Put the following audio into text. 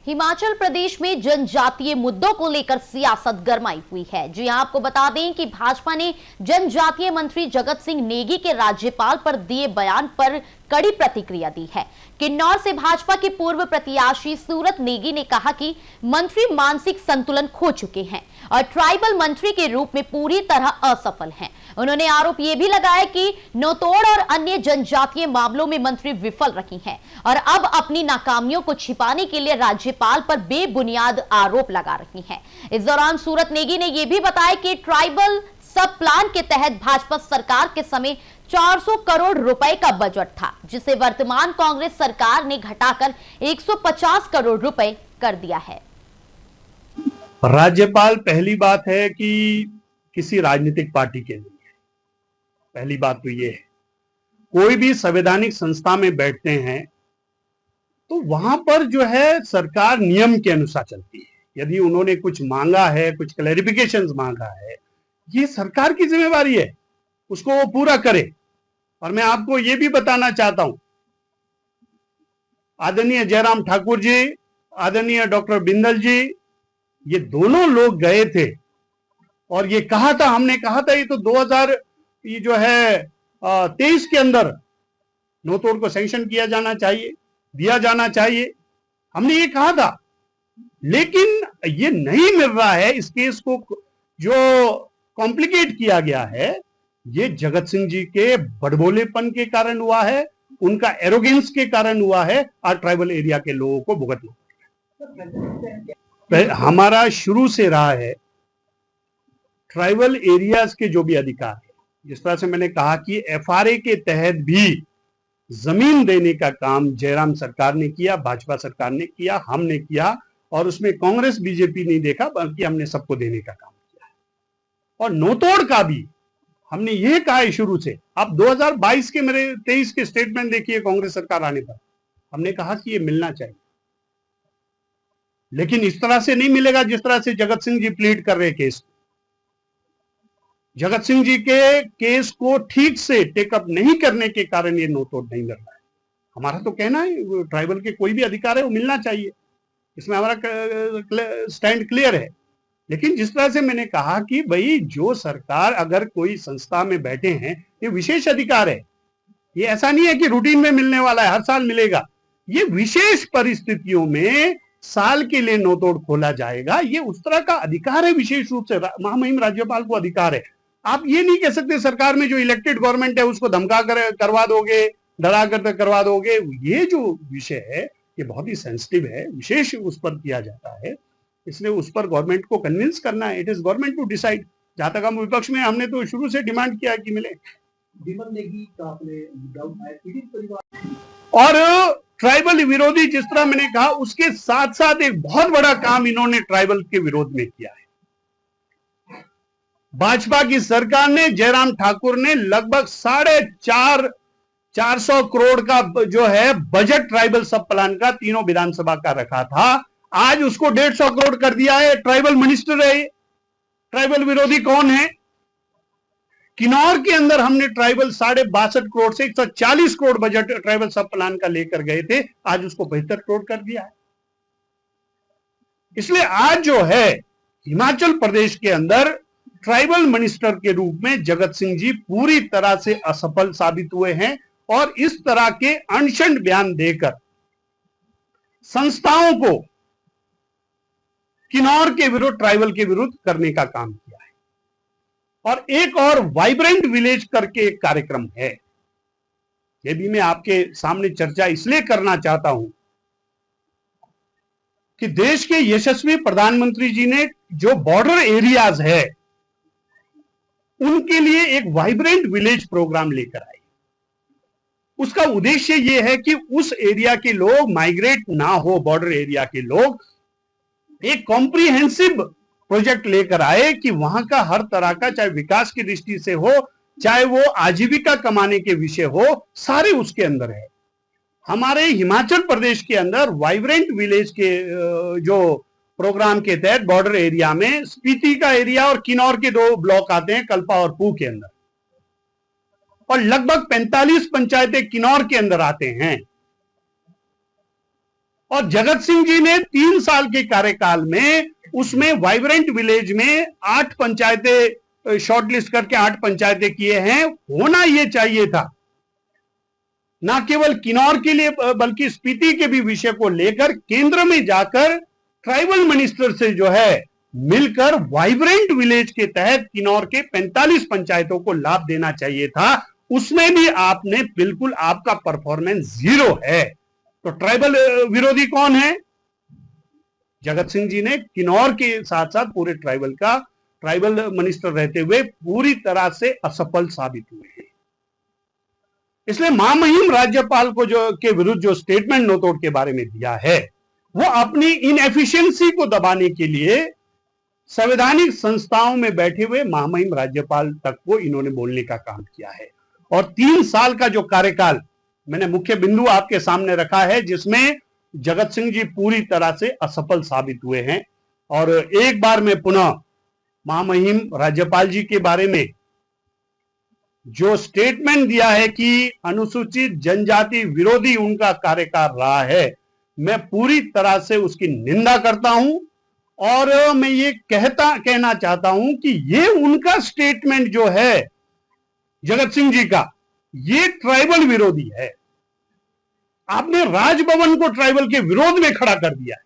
हिमाचल प्रदेश में जनजातीय मुद्दों को लेकर सियासत गरमाई हुई है। जी हां, आपको बता दें कि भाजपा ने जनजातीय मंत्री जगत सिंह नेगी के राज्यपाल पर दिए बयान पर कड़ी प्रतिक्रिया दी है। किन्नौर से भाजपा के पूर्व प्रत्याशी सूरत नेगी ने कहा कि मंत्री मानसिक संतुलन खो चुके हैं और ट्राइबल मंत्री के रूप में पूरी तरह असफल हैं। उन्होंने आरोप यह भी लगाया कि नौतोड़ और अन्य जनजातीय मामलों में मंत्री विफल रही हैं और अब अपनी नाकामियों को छिपाने के लिए राज्यपाल पर बेबुनियाद आरोप लगा रही हैं। इस दौरान सूरत नेगी ने यह भी बताया कि ट्राइबल सब प्लान के तहत भाजपा सरकार के समय 400 करोड़ रुपए का बजट था, जिसे वर्तमान कांग्रेस सरकार ने घटाकर 150 करोड़ रुपए कर दिया है। राज्यपाल पहली बात है कि किसी राजनीतिक पार्टी के लिए, पहली बात तो ये है, कोई भी संवैधानिक संस्था में बैठते हैं तो वहां पर जो है सरकार नियम के अनुसार चलती है। यदि उन्होंने कुछ मांगा है, कुछ क्लैरिफिकेशंस मांगा है, ये सरकार की जिम्मेवारी है, उसको वो पूरा करे। और मैं आपको ये भी बताना चाहता हूं, आदरणीय जयराम ठाकुर जी, आदरणीय डॉक्टर बिंदल जी, ये दोनों लोग गए थे और ये कहा था, हमने कहा था ये तो 2023 के अंदर नौतोड़ को सैंक्शन किया जाना चाहिए, दिया जाना चाहिए, हमने ये कहा था। लेकिन ये नहीं मिल रहा है। इस केस को जो कॉम्प्लिकेट किया गया है, ये जगत सिंह जी के बड़बोलेपन के कारण हुआ है, उनका एरोगेंस के कारण हुआ है और ट्राइबल एरिया के लोगों को भुगतना। हमारा शुरू से रहा है ट्राइबल एरियाज के जो भी अधिकार है, जिस तरह से मैंने कहा कि एफआरए के तहत भी जमीन देने का काम जयराम सरकार ने किया, भाजपा सरकार ने किया, हमने किया, और उसमें कांग्रेस बीजेपी नहीं देखा, बल्कि हमने सबको देने का काम किया है। और नौतोड़ का भी हमने ये कहा है शुरू से। आप 2022 के मेरे 23 के स्टेटमेंट देखिए, कांग्रेस सरकार आने पर हमने कहा कि ये मिलना चाहिए, लेकिन इस तरह से नहीं मिलेगा जिस तरह से जगत सिंह जी प्लीड कर रहे केस। जगत सिंह जी के केस को ठीक से टेकअप नहीं करने के कारण ये नौतोड़ नहीं मिल रहा है। हमारा तो कहना है ट्राइबल के कोई भी अधिकार है वो मिलना चाहिए, इसमें हमारा स्टैंड क्लियर है। लेकिन जिस तरह से मैंने कहा कि भाई जो सरकार अगर कोई संस्था में बैठे हैं, ये विशेष अधिकार है, ये ऐसा नहीं है कि रूटीन में मिलने वाला है, हर साल मिलेगा। ये विशेष परिस्थितियों में साल के लिए नौतोड़ खोला जाएगा, ये उस तरह का अधिकार है, विशेष रूप से महामहिम राज्यपाल को अधिकार है। आप ये नहीं कह सकते सरकार में जो इलेक्टेड गवर्नमेंट है उसको धमका कर करवा दोगे, डरा कर करवा दोगे। ये जो विषय है ये बहुत ही सेंसिटिव है, विशेष उस पर किया जाता है, इसलिए उस पर गवर्नमेंट को कन्विंस करना है। It is government to decide. जहां तक हम विपक्ष में, हमने तो शुरू से डिमांड किया कि मिले। और ट्राइबल विरोधी, जिस तरह मैंने कहा, उसके साथ साथ एक बहुत बड़ा काम इन्होंने ट्राइबल के विरोध में किया है। भाजपा की सरकार ने, जयराम ठाकुर ने लगभग 450 करोड़ का जो है बजट ट्राइबल सब प्लान का तीनों विधानसभा का रखा था, आज उसको 150 करोड़ कर दिया है। ट्राइबल मिनिस्टर है। ट्राइबल विरोधी कौन है? किन्नौर के अंदर हमने ट्राइबल 62.5 करोड़ से 140 करोड़ बजट ट्राइबल सब प्लान का लेकर गए थे, आज उसको 72 करोड़ कर दिया है। इसलिए आज जो है हिमाचल प्रदेश के अंदर ट्राइबल मिनिस्टर के रूप में जगत सिंह जी पूरी तरह से असफल साबित हुए हैं और इस तरह के अनशन बयान देकर संस्थाओं को किन्नौर के विरुद्ध, ट्राइबल के विरुद्ध करने का काम किया है। और एक और वाइब्रेंट विलेज करके एक कार्यक्रम है, यह भी मैं आपके सामने चर्चा इसलिए करना चाहता हूं कि देश के यशस्वी प्रधानमंत्री जी ने जो बॉर्डर एरियाज है उनके लिए एक वाइब्रेंट विलेज प्रोग्राम लेकर आए। उसका उद्देश्य यह है कि उस एरिया के लोग माइग्रेट ना हो, बॉर्डर एरिया के लोग एक कॉम्प्रिहेंसिव प्रोजेक्ट लेकर आए कि वहां का हर तरह का, चाहे विकास की दृष्टि से हो, चाहे वो आजीविका कमाने के विषय हो, सारे उसके अंदर है। हमारे हिमाचल प्रदेश के अंदर वाइब्रेंट विलेज के जो प्रोग्राम के तहत बॉर्डर एरिया में स्पीति का एरिया और किन्नौर के 2 ब्लॉक आते हैं, कल्पा और पू के अंदर, और लगभग 45 पंचायतें किन्नौर के अंदर आते हैं। और जगत सिंह जी ने 3 साल के कार्यकाल में उसमें वाइब्रेंट विलेज में 8 पंचायतें शॉर्टलिस्ट करके 8 पंचायतें किए हैं। होना यह चाहिए था, ना केवल किन्नौर के लिए बल्कि स्पीति के भी विषय को लेकर केंद्र में जाकर ट्राइबल मिनिस्टर से जो है मिलकर वाइब्रेंट विलेज के तहत किन्नौर के 45 पंचायतों को लाभ देना चाहिए था। उसमें भी आपने बिल्कुल, आपका परफॉर्मेंस 0 है। तो ट्राइबल विरोधी कौन है? जगत सिंह जी ने किन्नौर के साथ साथ पूरे ट्राइबल मिनिस्टर रहते हुए पूरी तरह से असफल साबित हुए हैं। इसलिए महामहिम राज्यपाल को के विरुद्ध जो स्टेटमेंट नोतोड़ के बारे में दिया है, वो अपनी इनएफिशिएंसी को दबाने के लिए संवैधानिक संस्थाओं में बैठे हुए महामहिम राज्यपाल तक को इन्होंने बोलने का काम किया है। और 3 साल का जो कार्यकाल, मैंने मुख्य बिंदु आपके सामने रखा है, जिसमें जगत सिंह जी पूरी तरह से असफल साबित हुए हैं। और एक बार मैं पुनः महामहिम राज्यपाल जी के बारे में जो स्टेटमेंट दिया है कि अनुसूचित जनजाति विरोधी उनका कार्यकाल रहा है, मैं पूरी तरह से उसकी निंदा करता हूं। और मैं ये कहना चाहता हूं कि ये उनका स्टेटमेंट जो है जगत सिंह जी का, ये ट्राइबल विरोधी है। आपने राजभवन को ट्राइबल के विरोध में खड़ा कर दिया है।